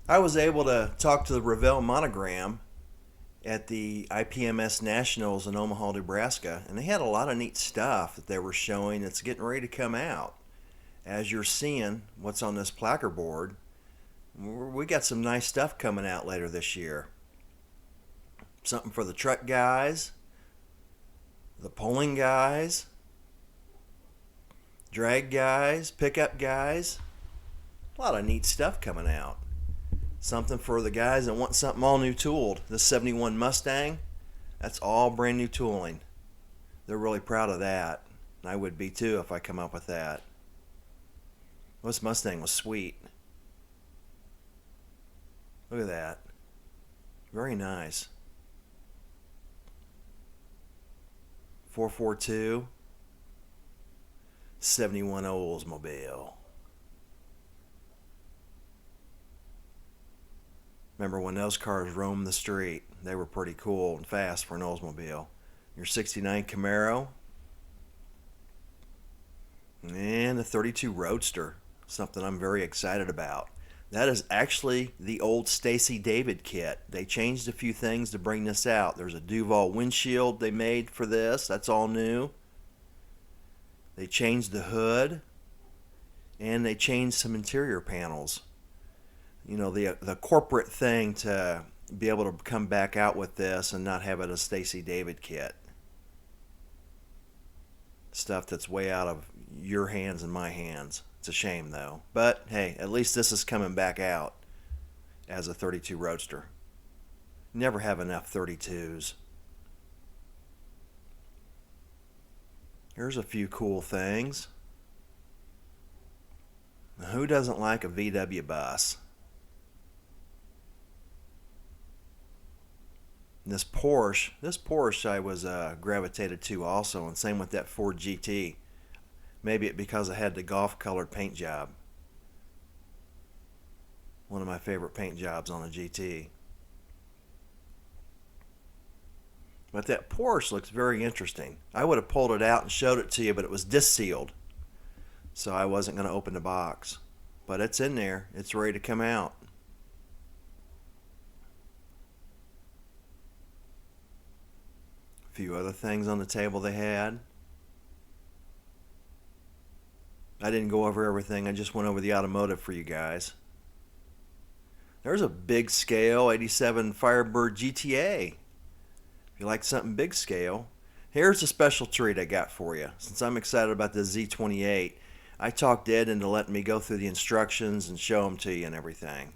I was able to talk to the Revell Monogram at the IPMS Nationals in Omaha, Nebraska, and they had a lot of neat stuff that they were showing that's getting ready to come out. As you're seeing what's on this placard board, we got some nice stuff coming out later this year. Something for the truck guys, the pulling guys, drag guys, pickup guys. A lot of neat stuff coming out. Something for the guys that want something all new tooled. This 71 Mustang, that's all brand new tooling. They're really proud of that. And I would be too if I come up with that. This Mustang was sweet. Look at that. Very nice. 442 71 Oldsmobile. Remember when those cars roamed the street? They were pretty cool and fast for an Oldsmobile. Your 69 Camaro and the 32 Roadster, something I'm very excited about. That is actually the old Stacy David kit. They changed a few things to bring this out. There's a Duval windshield they made for this. That's all new. They changed the hood and they changed some interior panels. You know, the corporate thing to be able to come back out with this and not have it a Stacy David kit. Stuff that's way out of your hands and my hands. It's a shame though. But hey, at least this is coming back out as a 32 Roadster. Never have enough 32s. Here's a few cool things. Who doesn't like a VW bus? This Porsche I was gravitated to also, and same with that Ford GT. Maybe it because I had the golf colored paint job. One of my favorite paint jobs on a GT. But that Porsche looks very interesting. I would have pulled it out and showed it to you, but it was disc sealed. So I wasn't going to open the box. But it's in there. It's ready to come out. A few other things on the table they had. I didn't go over everything. I just went over the automotive for you guys. There's a big scale 87 Firebird GTA. If you like something big scale, here's a special treat I got for you. Since I'm excited about the Z28, I talked Ed into letting me go through the instructions and show them to you and everything.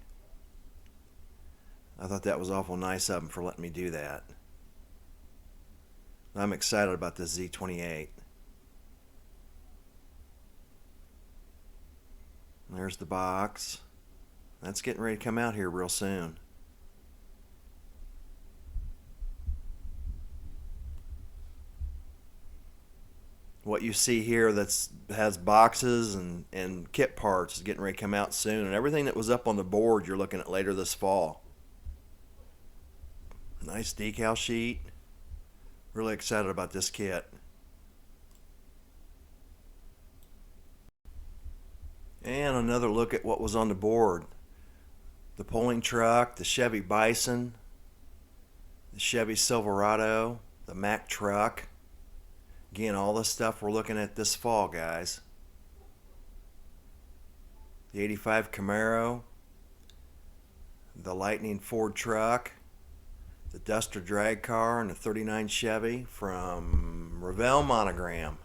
I thought that was awful nice of him for letting me do that. I'm excited about this Z28. There's the box. That's getting ready to come out here real soon. What you see here has boxes and kit parts is getting ready to come out soon. And everything that was up on the board you're looking at later this fall. Nice decal sheet. Really excited about this kit. And another look at what was on the board. The pulling truck, the Chevy Bison, the Chevy Silverado, the Mack truck. Again, all the stuff we're looking at this fall, guys. The 85 Camaro, the Lightning Ford truck, the Duster drag car, and the 39 Chevy from Revell Monogram.